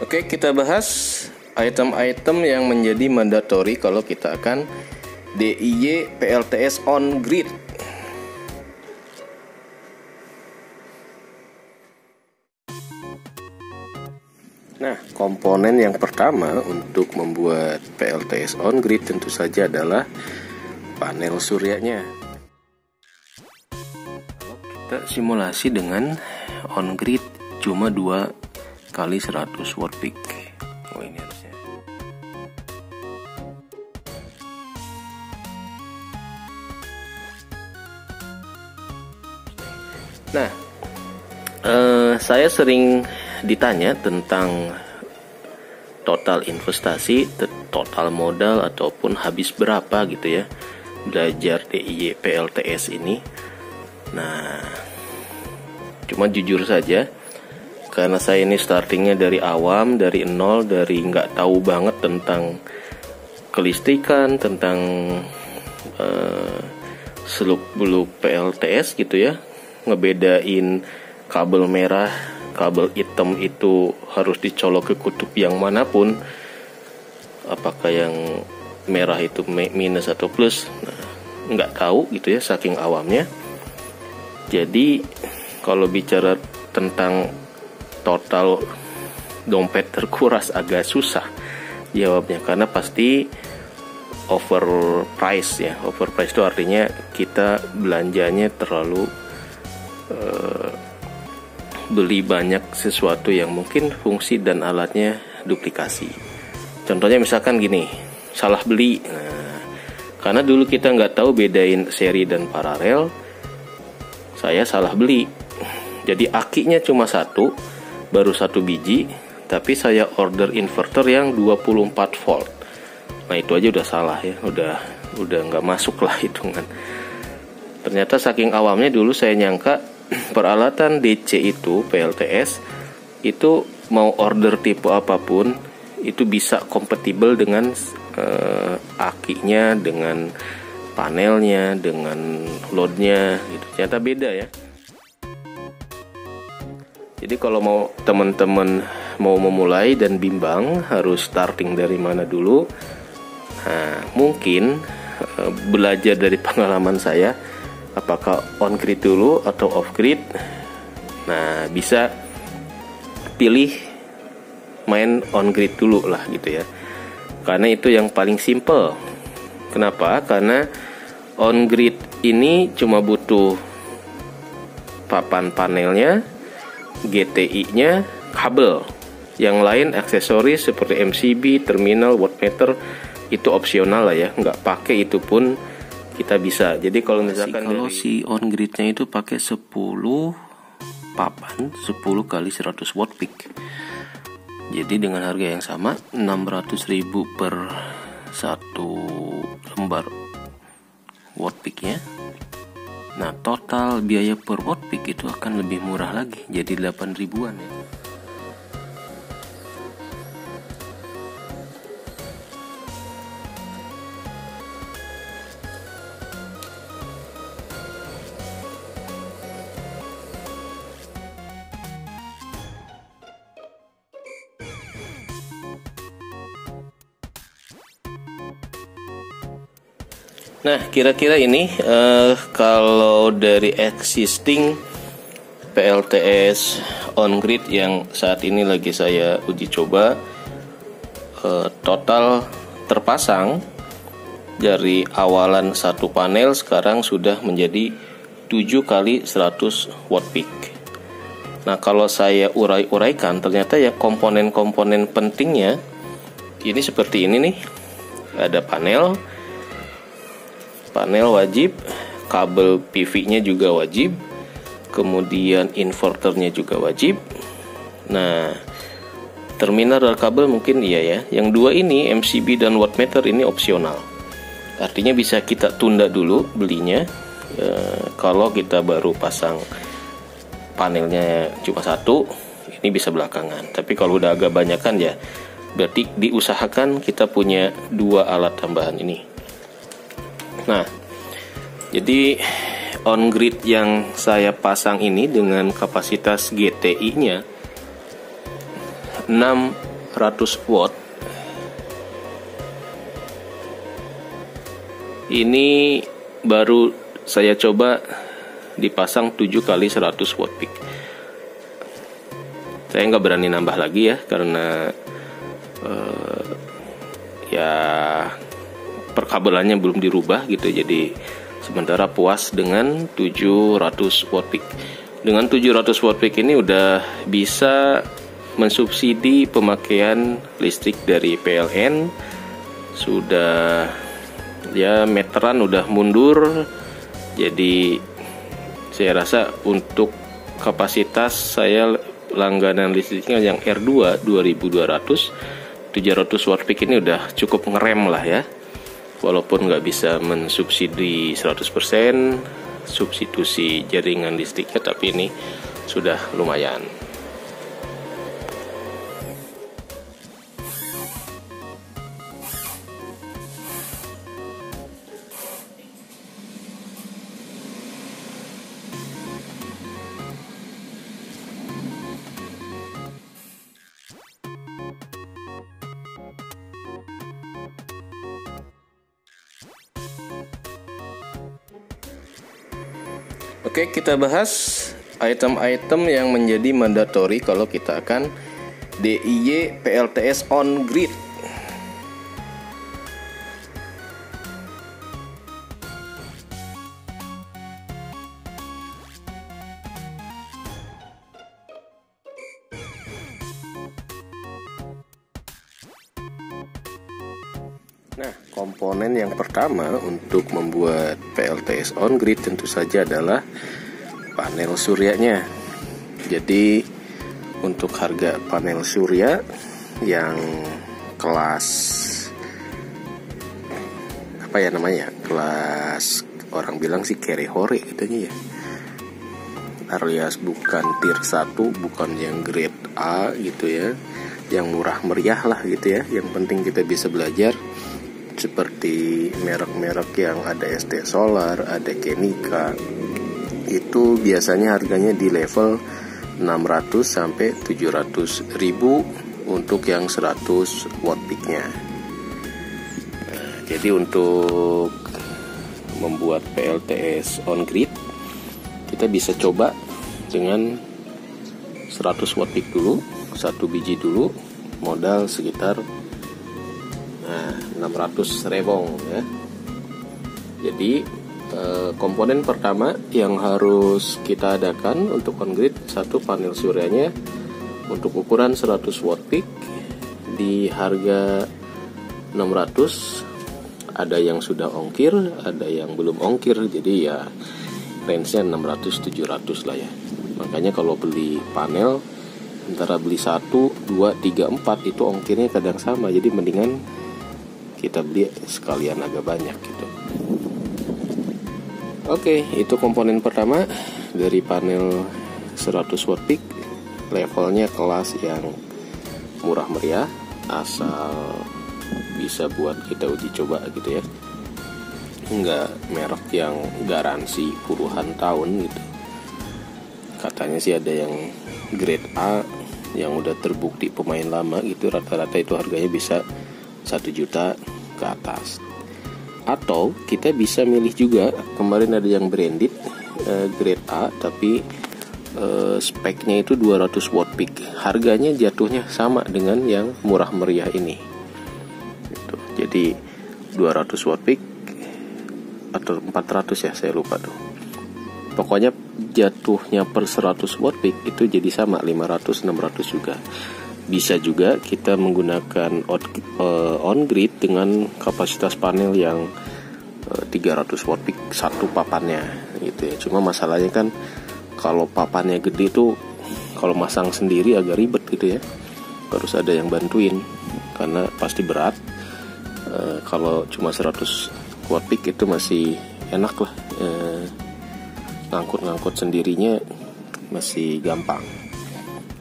Oke, kita bahas item-item yang menjadi mandatory kalau kita akan DIY PLTS on grid. Nah, komponen yang pertama untuk membuat PLTS on grid tentu saja adalah panel suryanya. Kita simulasi dengan on grid cuma 2 kali 100 watt peak. Oh, ini harusnya. Nah, saya sering ditanya tentang total investasi, total modal ataupun habis berapa gitu ya belajar DIY PLTS ini. Nah, cuma jujur saja, karena saya ini startingnya dari awam, dari nol, dari nggak tahu banget tentang kelistrikan, tentang seluk-beluk PLTS gitu ya, ngebedain kabel merah, kabel hitam itu harus dicolok ke kutub yang manapun, apakah yang merah itu minus atau plus, nah, nggak tahu gitu ya, saking awamnya. Jadi kalau bicara tentang total dompet terkuras agak susah jawabnya, karena pasti overprice ya. Overprice itu artinya kita belanjanya terlalu beli banyak sesuatu yang mungkin fungsi dan alatnya duplikasi. Contohnya misalkan gini, salah beli. Nah, karena dulu kita nggak tahu bedain seri dan paralel, saya salah beli. Jadi akinya cuma satu, baru 1 biji, tapi saya order inverter yang 24 volt. Nah, itu aja udah salah ya, udah nggak masuk lah hitungan. Ternyata saking awamnya dulu saya nyangka peralatan DC itu PLTS itu mau order tipe apapun itu bisa kompatibel dengan akinya, dengan panelnya, dengan loadnya gitu. Ternyata beda ya. Jadi kalau mau teman-teman mau memulai dan bimbang harus starting dari mana dulu, nah, mungkin belajar dari pengalaman saya, apakah on grid dulu atau off grid. Nah, bisa pilih main on grid dulu lah gitu ya, karena itu yang paling simple. Kenapa? Karena on grid ini cuma butuh papan panelnya, GTI-nya, kabel. Yang lain aksesoris seperti MCB, terminal, wattmeter itu opsional lah ya, nggak pakai itu pun kita bisa. Jadi kalau misalkan kalau si on gridnya itu pakai 10 papan 10 kali 100 watt peak. Jadi dengan harga yang sama 600.000 per 1 lembar watt peaknya. Nah, total biaya per watt peak itu akan lebih murah lagi, jadi 8 ribuan ya. Nah, kira-kira ini kalau dari existing PLTS on grid yang saat ini lagi saya uji coba, total terpasang dari awalan satu panel sekarang sudah menjadi 7 kali 100 watt peak. Nah, kalau saya urai-uraikan, ternyata ya komponen-komponen pentingnya ini seperti ini nih. Ada panel wajib, kabel PV-nya juga wajib, kemudian inverternya juga wajib. Nah, terminal dan kabel mungkin iya ya. Yang dua ini MCB dan wattmeter ini opsional. Artinya bisa kita tunda dulu belinya kalau kita baru pasang panelnya cuma satu, ini bisa belakangan. Tapi kalau udah agak banyakan ya berarti diusahakan kita punya 2 alat tambahan ini. Nah, jadi on grid yang saya pasang ini dengan kapasitas GTI-nya 6 watt. Ini baru saya coba dipasang 7 kali 100 watt peak. Saya nggak berani nambah lagi ya, karena ya perkabelannya belum dirubah gitu. Jadi sementara puas dengan 700 watt peak. Dengan 700 watt peak ini udah bisa mensubsidi pemakaian listrik dari PLN. Sudah ya meteran udah mundur. Jadi saya rasa untuk kapasitas saya langganan listriknya yang R2 2200, 700 watt peak ini udah cukup ngerem lah ya. Walaupun nggak bisa mensubsidi 100% substitusi jaringan listriknya, tapi ini sudah lumayan. Oke, kita bahas item-item yang menjadi mandatori kalau kita akan DIY PLTS on grid. Nah, komponen yang pertama untuk membuat PLTS on grid tentu saja adalah panel suryanya. Jadi untuk harga panel surya yang kelas apa ya namanya? Kelas orang bilang sih carry hore katanya ya. Alias bukan tier 1, bukan yang grade A gitu ya. Yang murah meriah lah gitu ya. Yang penting kita bisa belajar. Seperti merek-merek yang ada ST Solar, ada Kenika, itu biasanya harganya di level 600 sampai 700 ribu untuk yang 100 watt peaknya. Nah, jadi untuk membuat PLTS on grid, kita bisa coba dengan 100 watt peak dulu, 1 biji dulu, modal sekitar 600 rebong ya. Jadi komponen pertama yang harus kita adakan untuk on grid, satu panel suryanya untuk ukuran 100 watt peak di harga 600. Ada yang sudah ongkir, ada yang belum ongkir, jadi ya range-nya 600-700 lah ya. Makanya kalau beli panel antara beli 1, 2, 3, 4 itu ongkirnya kadang sama, jadi mendingan kita beli sekalian agak banyak gitu. Oke, itu komponen pertama dari panel 100 watt peak. Levelnya kelas yang murah meriah, asal bisa buat kita uji coba gitu ya. Enggak merek yang garansi puluhan tahun gitu. Katanya sih ada yang grade A yang udah terbukti pemain lama gitu, rata-rata itu harganya bisa 1 juta ke atas. Atau kita bisa milih juga, kemarin ada yang branded grade A tapi speknya itu 200 watt peak. Harganya jatuhnya sama dengan yang murah meriah ini gitu. Jadi 200 watt peak atau 400 ya, saya lupa tuh. Pokoknya jatuhnya per 100 watt peak itu jadi sama 500-600 juga. Bisa juga kita menggunakan on grid dengan kapasitas panel yang 300 watt peak satu papannya gitu ya. Cuma masalahnya kan kalau papannya gede tuh kalau masang sendiri agak ribet gitu ya. Harus ada yang bantuin karena pasti berat. Kalau cuma 100 watt peak itu masih enak lah. Ngangkut-ngangkut sendirinya masih gampang.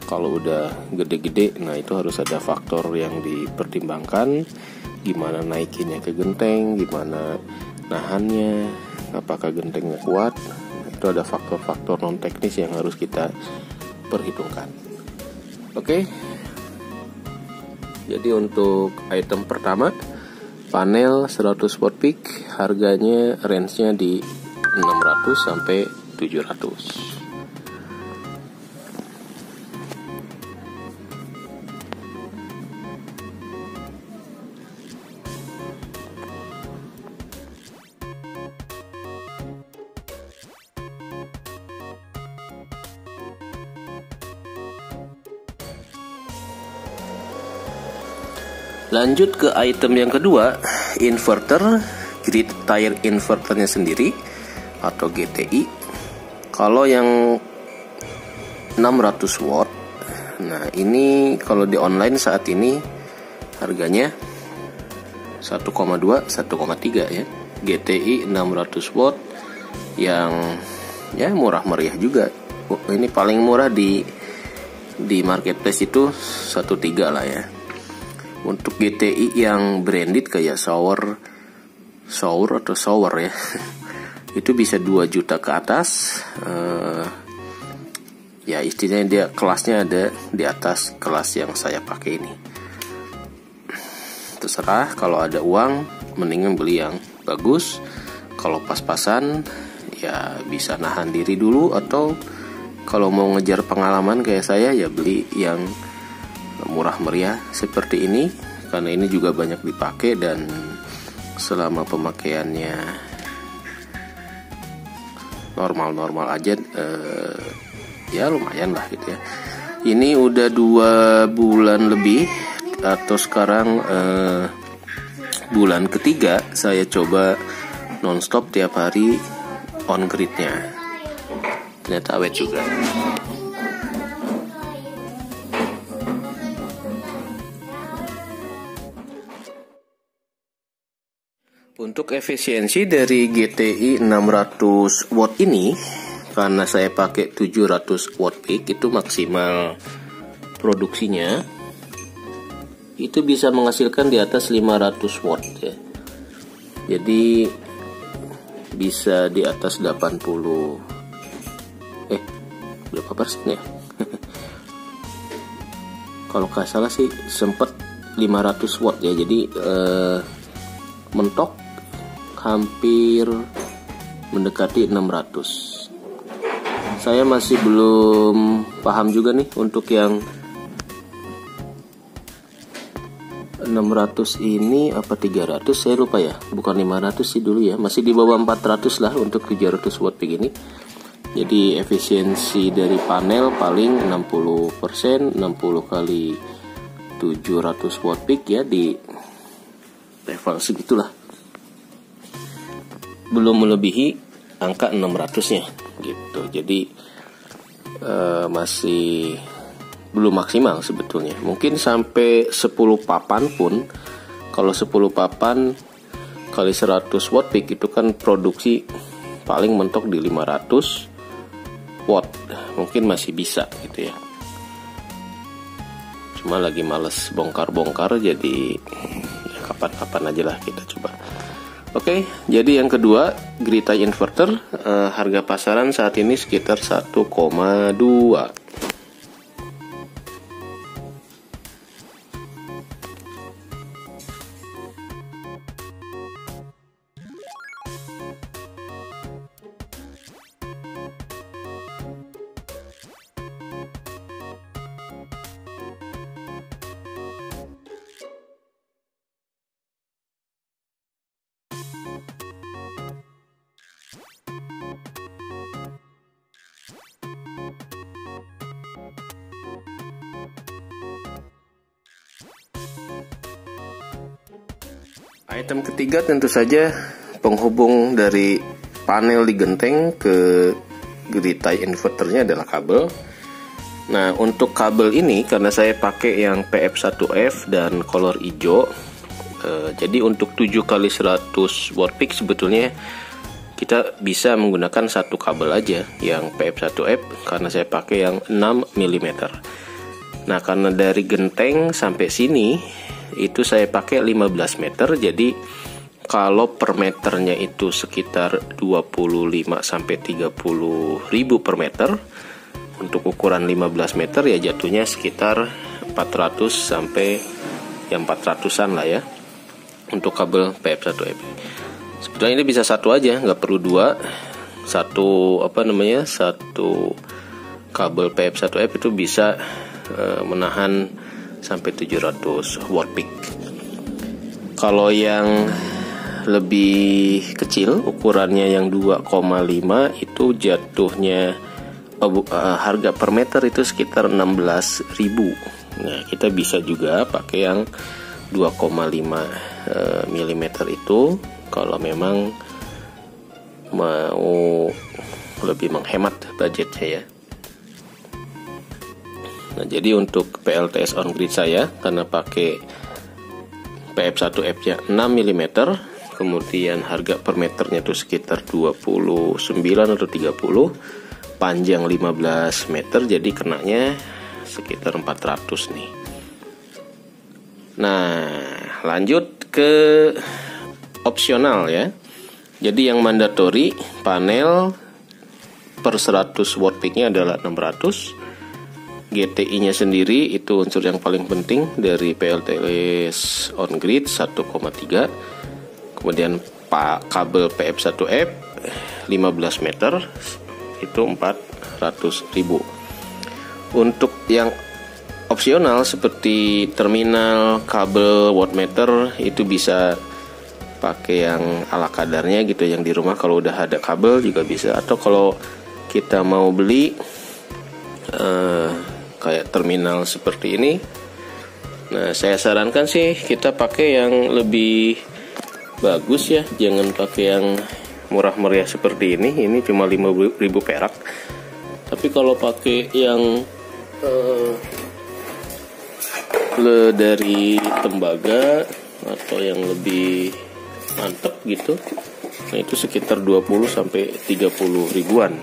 Kalau udah gede-gede, nah itu harus ada faktor yang dipertimbangkan. Gimana naikinnya ke genteng, gimana nahannya, apakah gentengnya kuat. Itu ada faktor-faktor non teknis yang harus kita perhitungkan. Oke. Jadi untuk item pertama, panel 100 watt peak, harganya range-nya di 600 sampai 700. Lanjut ke item yang kedua, inverter, grid tier inverternya sendiri atau GTI. Kalau yang 600 watt, nah ini kalau di online saat ini harganya 1,2, 1,3 ya. GTI 600 watt yang ya murah meriah juga. Ini paling murah di marketplace itu 1,3 lah ya. Untuk GTI yang branded kayak Shower ya, itu bisa 2 juta ke atas. Ya istilahnya dia kelasnya ada di atas kelas yang saya pakai ini. Terserah, kalau ada uang mendingan beli yang bagus. Kalau pas-pasan ya bisa nahan diri dulu, atau kalau mau ngejar pengalaman kayak saya ya beli yang murah meriah seperti ini, karena ini juga banyak dipakai dan selama pemakaiannya normal-normal aja, ya lumayan lah gitu ya. Ini udah 2 bulan lebih, atau sekarang bulan ketiga saya coba nonstop tiap hari on gridnya. Ternyata awet juga. Untuk efisiensi dari GTI 600 watt ini, karena saya pakai 700 watt peak, itu maksimal produksinya itu bisa menghasilkan di atas 500 watt ya. Jadi bisa di atas 80, berapa persen ya? Kalau nggak salah sih sempat 500 watt ya. Jadi mentok hampir mendekati 600. Saya masih belum paham juga nih untuk yang 600 ini apa 300, saya lupa ya. Bukan 500 sih dulu ya, masih di bawah 400 lah untuk 700 watt begini. Jadi efisiensi dari panel paling 60%, 60 kali 700 watt peak ya, di level segitulah. Belum melebihi angka 600-nya gitu. Jadi masih belum maksimal sebetulnya. Mungkin sampai 10 papan pun, kalau 10 papan kali 100 watt peak itu kan produksi paling mentok di 500 watt. Mungkin masih bisa gitu ya. Cuma lagi males bongkar-bongkar, jadi ya kapan-kapan aja lah kita coba. Oke, jadi yang kedua, grid tier inverter, harga pasaran saat ini sekitar 1,2. Item ketiga tentu saja penghubung dari panel di genteng ke grid tier inverternya adalah kabel. Nah, untuk kabel ini karena saya pakai yang PF1F dan color hijau, jadi untuk 7 kali 100 watt peak sebetulnya kita bisa menggunakan satu kabel aja yang PF1F, karena saya pakai yang 6 mm. Nah, karena dari genteng sampai sini itu saya pakai 15 meter, jadi kalau per meternya itu sekitar 25 sampai 30 ribu per meter. Untuk ukuran 15 meter ya jatuhnya sekitar 400 sampai yang 400-an lah ya untuk kabel PF1F. Sebetulnya ini bisa satu aja, nggak perlu dua. Satu kabel PF1F itu bisa menahan sampai 700 watt peak. Kalau yang lebih kecil, ukurannya yang 2,5 itu jatuhnya harga per meter itu sekitar 16.000. Nah, kita bisa juga pakai yang 2,5 mm itu kalau memang mau lebih menghemat budgetnya ya. Nah, jadi untuk PLTS on grid saya karena pakai PF1F-nya 6 mm, kemudian harga per meternya itu sekitar 29 atau 30, panjang 15 meter, jadi kenanya sekitar 400 nih. Nah, lanjut ke opsional ya. Jadi yang mandatory panel per 100 watt peaknya adalah 600. GTI-nya sendiri itu unsur yang paling penting dari PLTS on grid 1,3. Kemudian kabel PF1F 15 meter itu 400.000. Untuk yang opsional seperti terminal, kabel, wattmeter itu bisa pakai yang ala kadarnya gitu, yang di rumah kalau udah ada kabel juga bisa. Atau kalau kita mau beli kayak terminal seperti ini, nah saya sarankan sih kita pakai yang lebih bagus ya, jangan pakai yang murah meriah seperti ini. Ini cuma 5.000 perak. Tapi kalau pakai yang dari tembaga atau yang lebih mantep gitu, nah itu sekitar 20 sampai 30 ribuan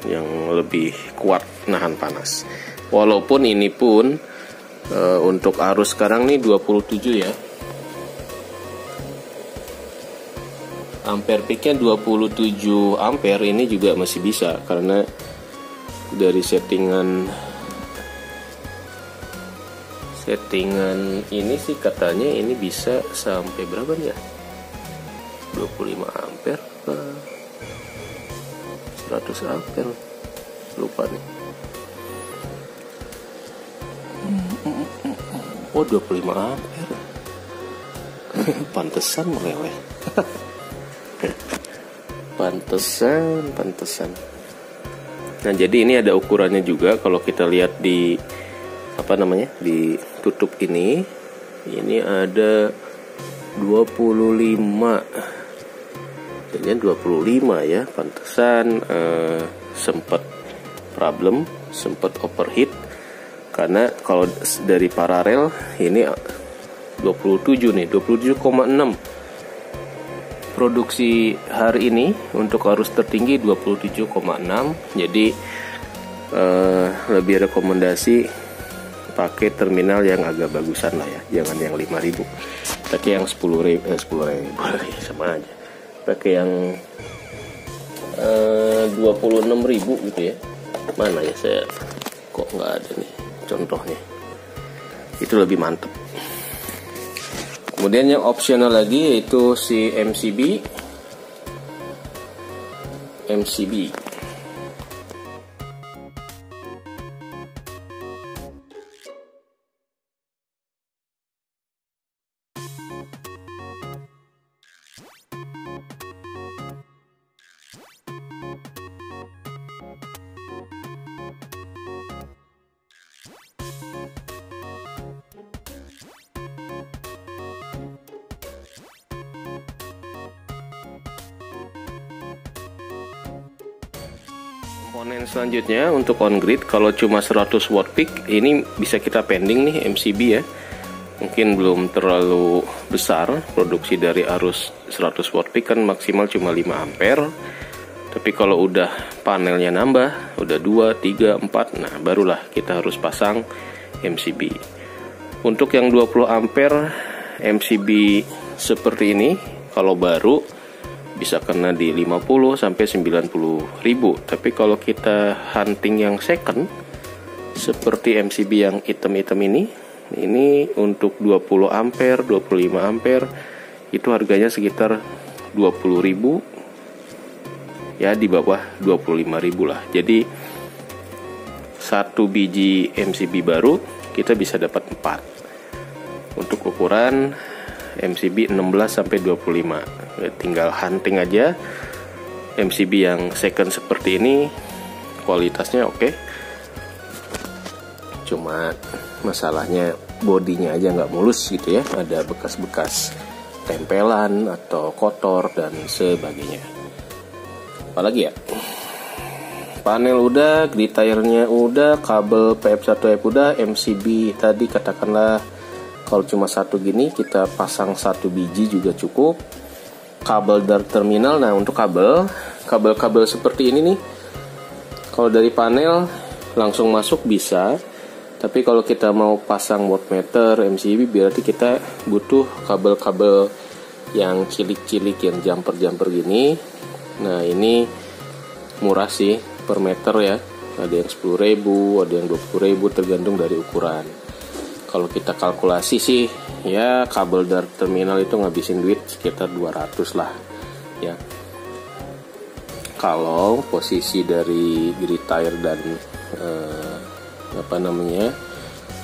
yang lebih kuat nahan panas. Walaupun ini pun untuk arus sekarang nih 27 ya, ampere peaknya 27 ampere, ini juga masih bisa karena dari settingan ini sih katanya ini bisa sampai berapa nih ya, 25 ampere ke 100 ampere, lupa nih. Oh, 25 ampere. Pantesan meleleh. Pantesan. Nah, jadi ini ada ukurannya juga. Kalau kita lihat di di tutup ini ada 25. Jadi 25 ya. Pantesan sempat problem, sempat overheat. Karena kalau dari paralel ini 27 nih, 27,6 produksi hari ini untuk arus tertinggi 27,6. Jadi lebih rekomendasi pakai terminal yang agak bagusan lah ya, jangan yang 5.000. Pakai yang 10.000 sama aja. Pakai yang 26.000 gitu ya. Mana ya, saya kok nggak ada nih contohnya, itu lebih mantep. Kemudian yang opsional lagi yaitu si MCB. Komponen selanjutnya untuk on grid, kalau cuma 100 watt peak ini bisa kita pending nih MCB ya. Mungkin belum terlalu besar produksi dari arus 100 watt peak, kan maksimal cuma 5 ampere. Tapi kalau udah panelnya nambah, udah 2, 3, 4, nah barulah kita harus pasang MCB. Untuk yang 20 ampere MCB seperti ini kalau baru bisa kena di 50 sampai 90 ribu. Tapi kalau kita hunting yang second seperti MCB yang hitam-hitam ini, Ini untuk 20 ampere, 25 ampere itu harganya sekitar 20.000 ya, di bawah 25.000 lah. Jadi satu biji MCB baru kita bisa dapat 4 untuk ukuran MCB 16 sampai 25. Tinggal hunting aja MCB yang second seperti ini, kualitasnya oke. Cuma masalahnya bodinya aja nggak mulus gitu ya, ada bekas-bekas tempelan atau kotor dan sebagainya. Apalagi ya, panel udah, grid tire-nya udah, kabel PF1F udah, MCB tadi katakanlah kalau cuma satu gini kita pasang satu biji juga cukup. Kabel dari terminal, nah untuk kabel seperti ini nih, kalau dari panel langsung masuk bisa. Tapi kalau kita mau pasang wattmeter, MCB, berarti kita butuh kabel-kabel yang cilik-cilik, yang jumper-jumper gini. Nah ini murah sih per meter ya, ada yang 10.000, ada yang 20.000, tergantung dari ukuran. Kalau kita kalkulasi sih ya, kabel dari terminal itu ngabisin duit sekitar 200 lah ya. Kalau posisi dari grid tire dan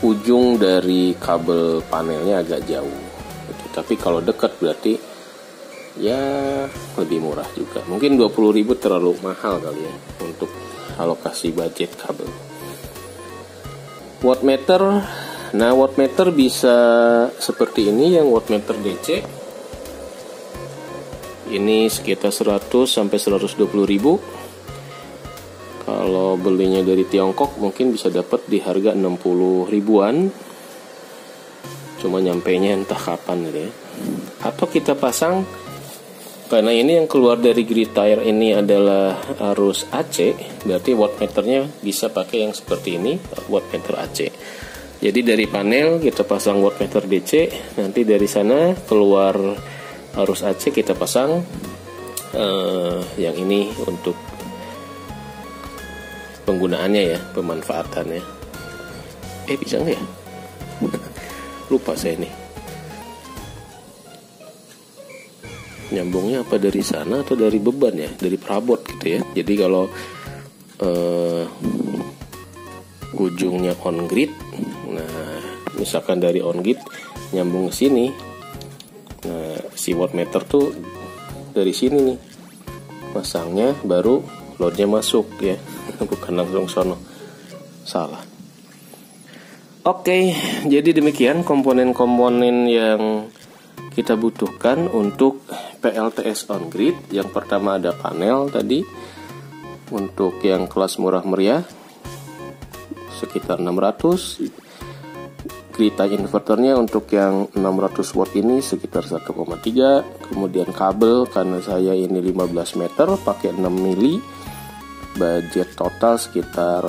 ujung dari kabel panelnya agak jauh gitu. Tapi kalau dekat berarti ya lebih murah juga. Mungkin 20.000 terlalu mahal kali ya untuk alokasi budget kabel. Wattmeter, nah wattmeter bisa seperti ini, yang wattmeter DC ini sekitar 100 sampai 120.000. Kalau belinya dari Tiongkok mungkin bisa dapat di harga 60 ribuan. Cuma nyampainya entah kapan gitu ya. Atau kita pasang, karena ini yang keluar dari grid tire ini adalah arus AC, berarti wattmeternya bisa pakai yang seperti ini, wattmeter AC. Jadi dari panel kita pasang wattmeter DC, nanti dari sana keluar arus AC kita pasang yang ini untuk penggunaannya ya, pemanfaatannya. Bisa nggak ya? Lupa saya nih. Nyambungnya apa dari sana atau dari beban ya? Dari perabot gitu ya. Jadi kalau ujungnya on grid, nah misalkan dari on grid nyambung ke sini, nah si wattmeter tuh dari sini nih pasangnya, baru loadnya masuk ya. Bukan langsung sono, salah. Oke, jadi demikian komponen-komponen yang kita butuhkan untuk PLTS on grid. Yang pertama ada panel tadi, untuk yang kelas murah meriah sekitar 600. Grid tie inverternya untuk yang 600 watt ini sekitar 1,3. Kemudian kabel, karena saya ini 15 meter pakai 6 mili, budget total sekitar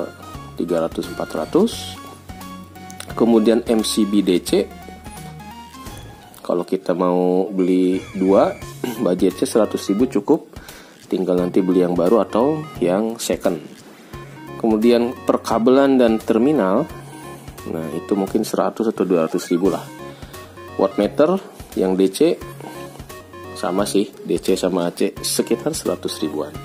300-400. Kemudian MCB DC, kalau kita mau beli 2 budgetnya 100.000 cukup, tinggal nanti beli yang baru atau yang second. Kemudian perkabelan dan terminal, nah itu mungkin 100 atau 200.000 lah. Wattmeter yang DC sama sih, DC sama AC sekitar 100 ribuan.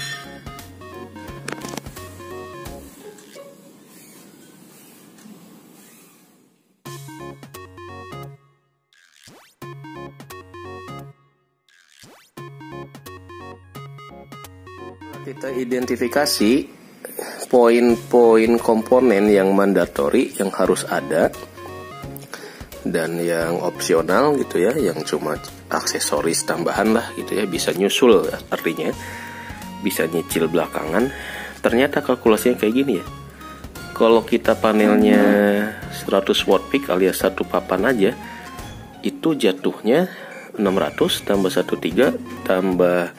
Kita identifikasi poin-poin komponen yang mandatori, yang harus ada, dan yang opsional gitu ya, yang cuma aksesoris tambahan lah gitu ya, bisa nyusul, artinya bisa nyicil belakangan. Ternyata kalkulasinya kayak gini ya. Kalau kita panelnya 100 watt peak alias satu papan aja, itu jatuhnya 600 tambah 13 tambah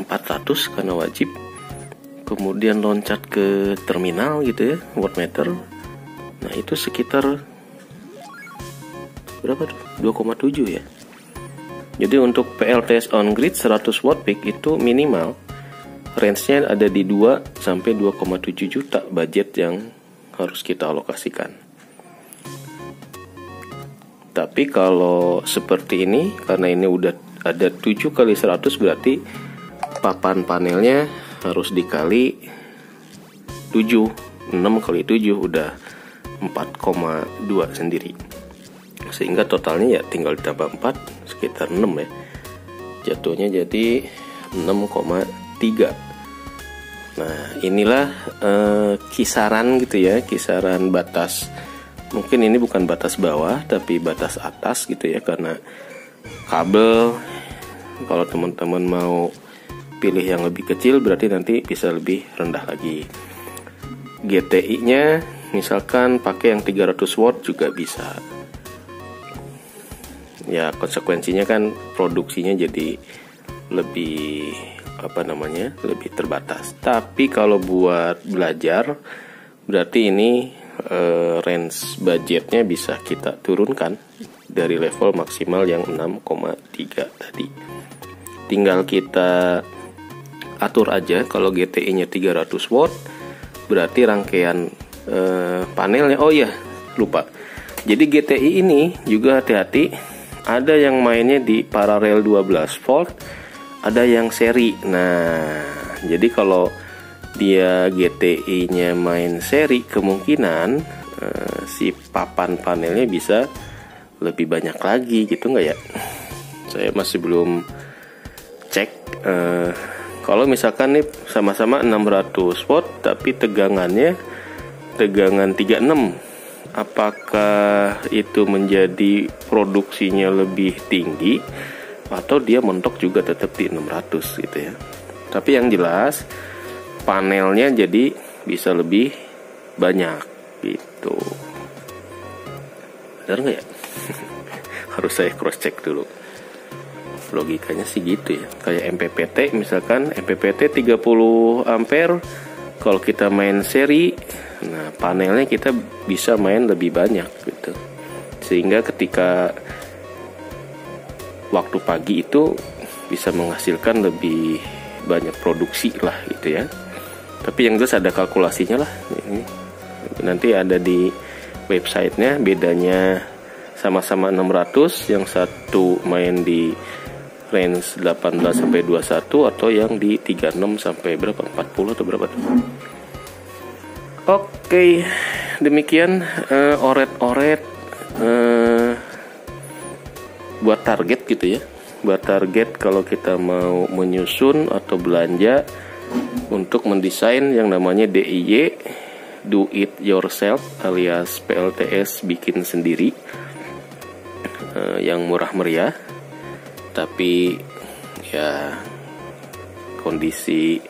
400 karena wajib. Kemudian loncat ke terminal gitu ya, wattmeter. Nah itu sekitar berapa tuh? 2,7 ya. Jadi untuk PLTS on grid 100 watt peak itu minimal range-nya ada di 2 sampai 2,7 juta budget yang harus kita alokasikan. Tapi kalau seperti ini, karena ini udah ada 7 kali 100, berarti papan panelnya harus dikali 7. 6 kali 7 udah 4,2 sendiri. Sehingga totalnya ya tinggal ditambah 4, sekitar 6 ya. Jatuhnya jadi 6,3. Nah, inilah kisaran gitu ya, kisaran batas. Mungkin ini bukan batas bawah tapi batas atas gitu ya, karena kabel kalau teman-teman mau pilih yang lebih kecil berarti nanti bisa lebih rendah lagi. GTI-nya misalkan pakai yang 300 watt juga bisa. Ya konsekuensinya kan produksinya jadi lebih lebih terbatas. Tapi kalau buat belajar berarti ini range budgetnya bisa kita turunkan dari level maksimal yang 6,3 tadi. Tinggal kita atur aja. Kalau GTI-nya 300 watt berarti rangkaian panelnya, oh ya lupa, jadi GTI ini juga hati-hati, ada yang mainnya di paralel 12 volt, ada yang seri. Nah, jadi kalau dia GTI-nya main seri, kemungkinan si papan panelnya bisa lebih banyak lagi gitu nggak ya? Saya masih belum cek. Kalau misalkan nih sama-sama 600 watt tapi tegangan 36, apakah itu menjadi produksinya lebih tinggi atau dia mentok juga tetap di 600 gitu ya? Tapi yang jelas panelnya jadi bisa lebih banyak gitu. Benar nggak ya? Harus saya cross check dulu. Logikanya sih gitu ya. Kayak MPPT misalkan, MPPT 30 ampere, kalau kita main seri, nah panelnya kita bisa main lebih banyak gitu. Sehingga ketika waktu pagi itu bisa menghasilkan lebih banyak produksi lah gitu ya. Tapi yang jelas ada kalkulasinya lah. Ini nanti ada di websitenya, bedanya sama-sama 600, yang satu main di range 18 sampai 21 atau yang di 36 sampai berapa? 40 atau berapa tuh? Oke, demikian oret-oret buat target gitu ya. Buat target kalau kita mau menyusun atau belanja untuk mendesain yang namanya DIY, do it yourself, alias PLTS, bikin sendiri, yang murah meriah. Tapi ya kondisi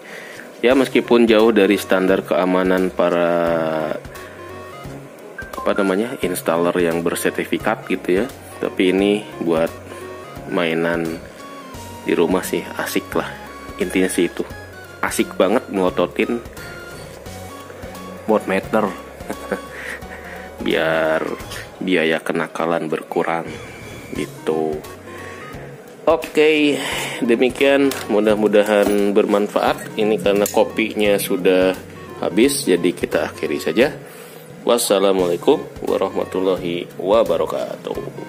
ya meskipun jauh dari standar keamanan para installer yang bersertifikat gitu ya, tapi ini buat mainan di rumah sih asik lah. Intinya sih itu asik banget ngototin voltmeter biar biaya kenakalan berkurang gitu. Oke, demikian, mudah-mudahan bermanfaat. Ini karena kopinya sudah habis, jadi kita akhiri saja. Wassalamualaikum warahmatullahi wabarakatuh.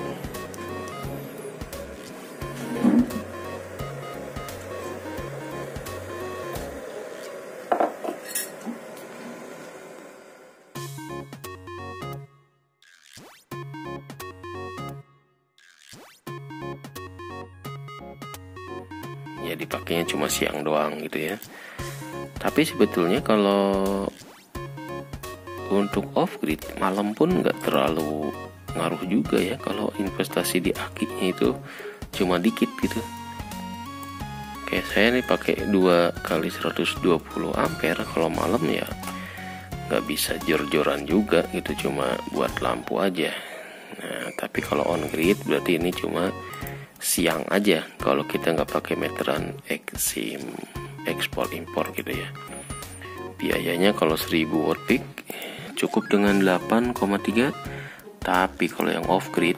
Ya dipakainya cuma siang doang gitu ya. Tapi sebetulnya kalau untuk off grid malam pun nggak terlalu ngaruh juga ya. Kalau investasi di akinya itu cuma dikit gitu. Kayak saya nih pakai 2 kali 120 ampere, kalau malam ya nggak bisa jor-joran juga gitu, cuma buat lampu aja. Nah tapi kalau on grid berarti ini cuma siang aja kalau kita nggak pakai meteran SIM ekspor impor gitu ya. Biayanya kalau 1000 watt peak cukup dengan 8,3, tapi kalau yang off grid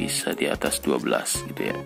bisa di atas 12 gitu ya.